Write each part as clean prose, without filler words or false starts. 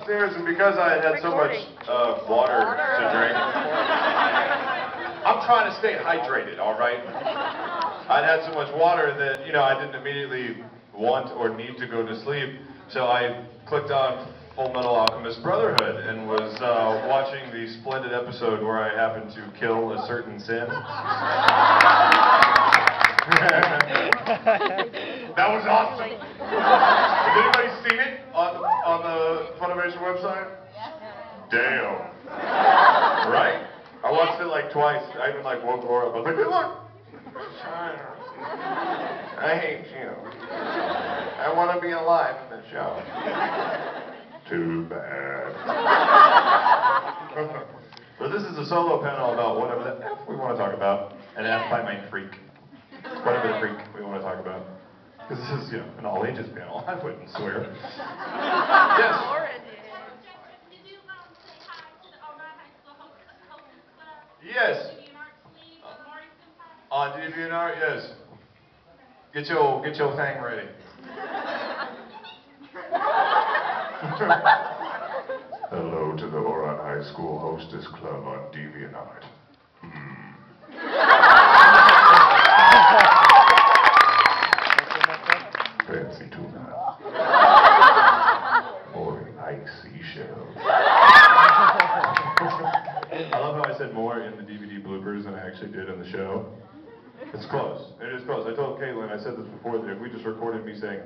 upstairs, and because I had so much water to drink, I'm trying to stay hydrated, all right? I'd had so much water that, you know, I didn't immediately want or need to go to sleep, so I clicked on Full Metal Alchemist Brotherhood and was watching the splendid episode where I happened to kill a certain sin. That was awesome. Has anybody seen it on the Funimation website? Damn. Right? I watched it like twice. I even like woke Laura up. I was like, hey, look. I hate you. I want to be alive in the show. Too bad. So this is a solo panel about whatever the F we want to talk about. An F by my freak. Whatever the freak we want to talk about. Because this is, you know, an all ages panel. I wouldn't swear. Yes. Yes. On DeviantArt, yes. Get your thing ready. Hello to the Oran High School Hostess Club on DeviantArt. Fancy tuna. Or icy shells. I love how I said more in the DVD bloopers than I actually did in the show. It's close. It is close. I told Caitlin, I said this before, that if we just recorded me saying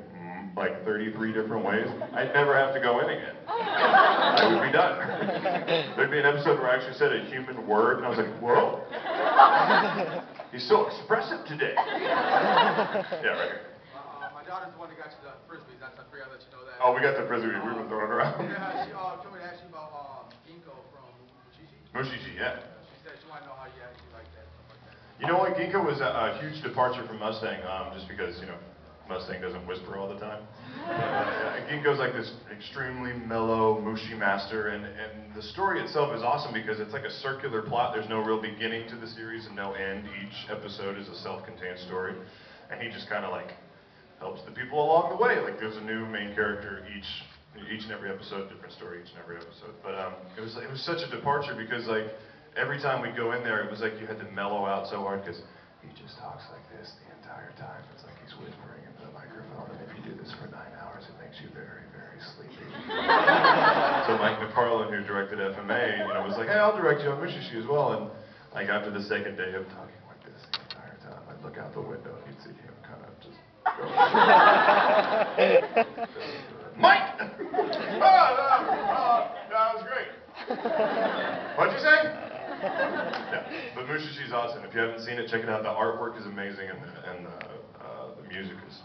like 33 different ways, I'd never have to go in again. I would be done. There'd be an episode where I actually said a human word, and I was like, whoa. He's so expressive today. Yeah, right here. My daughter's the one that got you the frisbees. I forgot to let you know that. Oh, we got the frisbee. We were throwing around. Yeah, she told me to ask you about Ginkgo from Mushishi. Mushishi, yeah. She said she wanted to know how you actually like that, stuff like that. You know what? Ginkgo was a huge departure from Mustang, just because, you know, Mustang doesn't whisper all the time. Ginkgo's like this extremely mellow, mushy master, and the story itself is awesome because it's like a circular plot. There's no real beginning to the series and no end. Each episode is a self-contained story, and he just kind of like helps the people along the way. Like there's a new main character each and every episode, different story each and every episode. But it was such a departure because like every time we'd go in there, it was like you had to mellow out so hard because he just talks like this the entire time. It's like he's whispering into the microphone, and if you do this for 9 hours, it makes you very, very sleepy. So Mike McFarlane, who directed FMA, you know, was like, hey, I'll direct you on Mushishi as well. And like after the second day of talking like this the entire time, I'd look out the window and you'd see him kind of just go. Mike! That was great. What'd you say? Yeah, but Mushishi's awesome. If you haven't seen it, check it out. The artwork is amazing, and the music is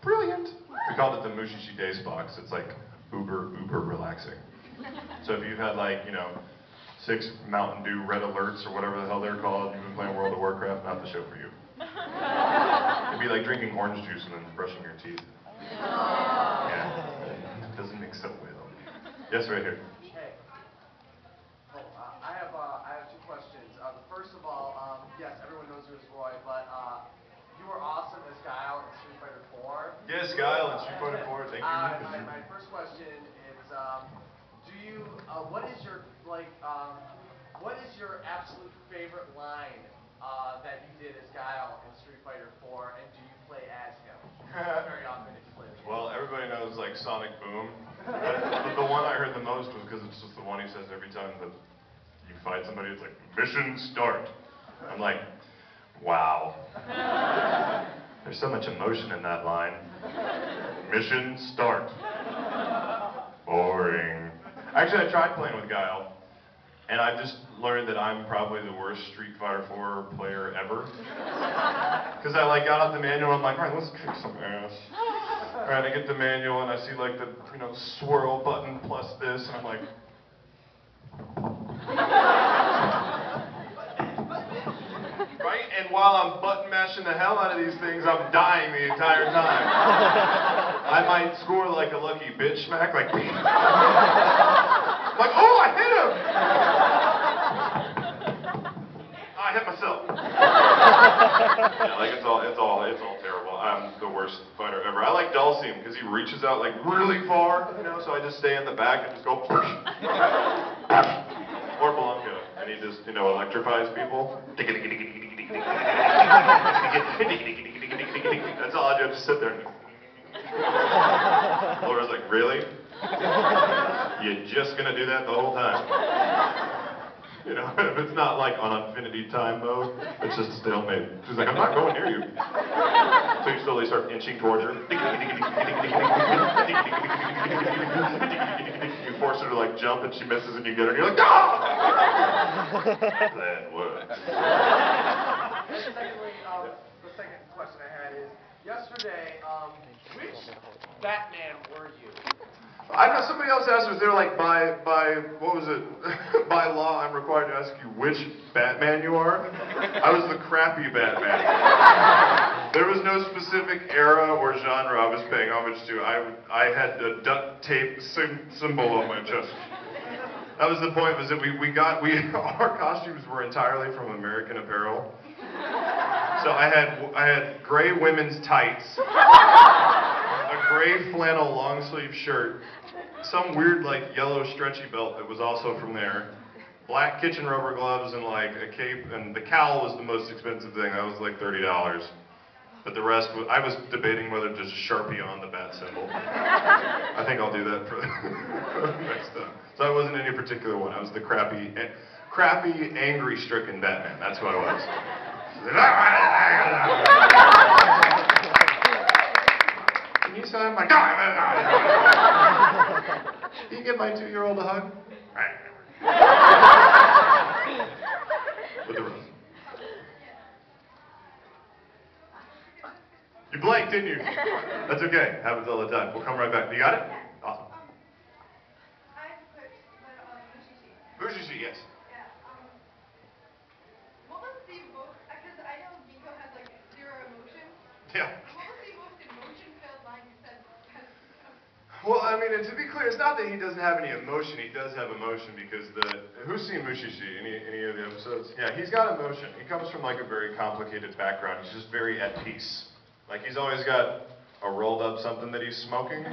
brilliant. We called it the Mushishi Days Box. It's like uber relaxing. So if you've had like, you know, 6 Mountain Dew Red Alerts or whatever the hell they're called, you've been playing World of Warcraft, not the show for you. It'd be like drinking orange juice and then brushing your teeth. Yeah, it doesn't mix up well. Yes, right here. I have 2 questions. First of all, yes, everyone knows who is Roy, but you were awesome as Guile in Street Fighter 4. Yes, Guile in Street Fighter 4. Thank you. My first question is, what is your what is your absolute favorite line that you did as Guile in Street Fighter 4, and do you play as him very often if you play the game? Well, everybody knows like Sonic Boom. The one I heard the most was because it's just the one he says every time that you fight somebody. It's like, mission start. I'm like, wow. There's so much emotion in that line. Mission start. Boring. Actually, I tried playing with Guile, and I just learned that I'm probably the worst Street Fighter 4 player ever. Because I like got out the manual, I'm like, all right, let's kick some ass. Alright, I get the manual and I see like the, you know, swirl button plus this, and I'm like, right? And while I'm button mashing the hell out of these things, I'm dying the entire time. I might score like a lucky bitch smack, like, like, oh, I hit him! I hit myself. Yeah, like it's all terrible. I'm the worst fighter ever. whatever. I like Dulcian because he reaches out like really far, you know, so I just stay in the back and just go, or Blanca, and he just, you know, electrifies people. That's all I do, I just sit there and Laura's like, really? You're just gonna do that the whole time? You know, if it's not like on infinity time mode, it's just a stalemate. She's like, I'm not going near you. So you slowly start inching towards her. You force her to like jump and she misses and you get her and you're like, ah! That works. And secondly, the second question I had is, yesterday, which Batman were you? I know somebody else asked us, they're like, by what was it? By law, I'm required to ask you which Batman you are. I was the crappy Batman. There was no specific era or genre I was paying homage to. I had a duct tape symbol on my chest. That was the point, was that our costumes were entirely from American Apparel. So I had gray women's tights, a gray flannel long sleeve shirt, some weird like yellow stretchy belt that was also from there, black kitchen rubber gloves and like a cape, and the cowl was the most expensive thing. That was like $30. But the rest, I was debating whether to just Sharpie on the bat symbol. I think I'll do that for next time. So I wasn't any particular one. I was the crappy, angry-stricken Batman. That's who I was. Can you sign my... Can you give my 2-year-old a hug? With the rose. You blanked, didn't you? That's okay. Happens all the time. We'll come right back. You got it? Awesome. Mushishi, yes. Yeah. What was the most, because I know Nico has like 0 emotion. Yeah. What was the most emotion-filled line you said? Well, I mean, and to be clear, it's not that he doesn't have any emotion. He does have emotion because who's seen Mushishi? Any of the episodes? Yeah, he's got emotion. He comes from like a very complicated background. He's just very at peace. Like he's always got a rolled up something that he's smoking.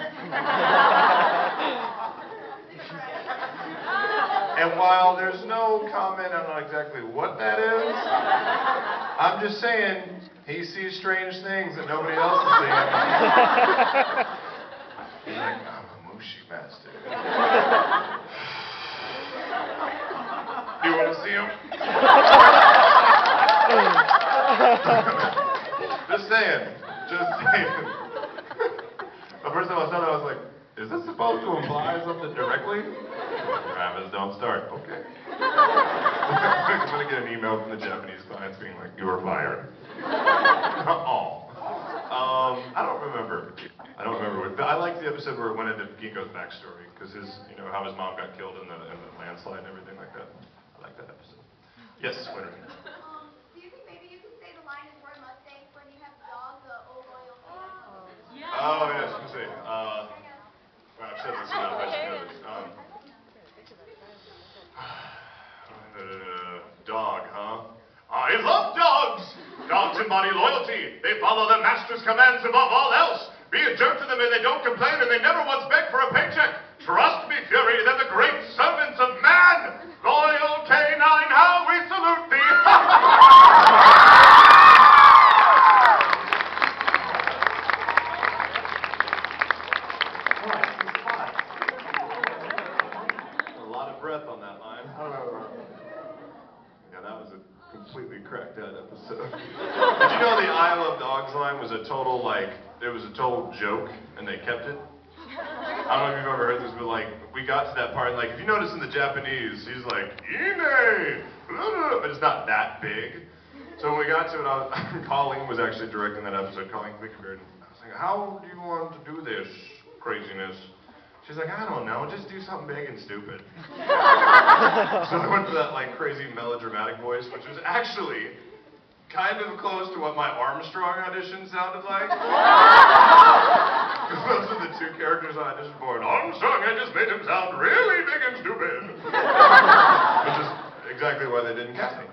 And while there's no comment on exactly what that is, I'm just saying he sees strange things that nobody else is seeing. He's like, I'm a mushi master. Do you want to see him? Just saying. Just saying. The first time I saw that, I was like, is this supposed to imply something directly? Rabbits don't start. Okay. I'm going to get an email from the Japanese clients being like, you are fired. Oh. I don't remember. But I liked the episode where it went into Ginkgo's backstory, because how his mom got killed in the landslide and everything like that. I like that episode. Yes, Winter. Do you think maybe you could say the line is word Mustang when you have dogs, oh loyal fans? Oh, yes, let's see. Well, I've said this enough, I should know this. Dog, huh? I love dogs! Dogs embody loyalty. They follow their master's commands above all else. Be a jerk to them and they don't complain and they never once beg for a paycheck. Trust me, Fury, they're the great servants of man. Loyal canine, how we salute thee. A lot of breath on that line. Yeah, that was a completely cracked out episode. Did you know the I love dogs line was a total joke, and they kept it? I don't know if you've ever heard this, but like, we got to that part, like, if you notice in the Japanese, he's like, Ine! But it's not that big. So when we got to it, Colleen was actually directing that episode, Colleen Quickenbeard. I was like, how do you want to do this craziness? She's like, I don't know, just do something big and stupid. So I went for that like crazy melodramatic voice, which was actually kind of close to what my Armstrong audition sounded like. Those are the 2 characters I auditioned for, and Armstrong, I just made him sound really big and stupid. Which is exactly why they didn't cast me.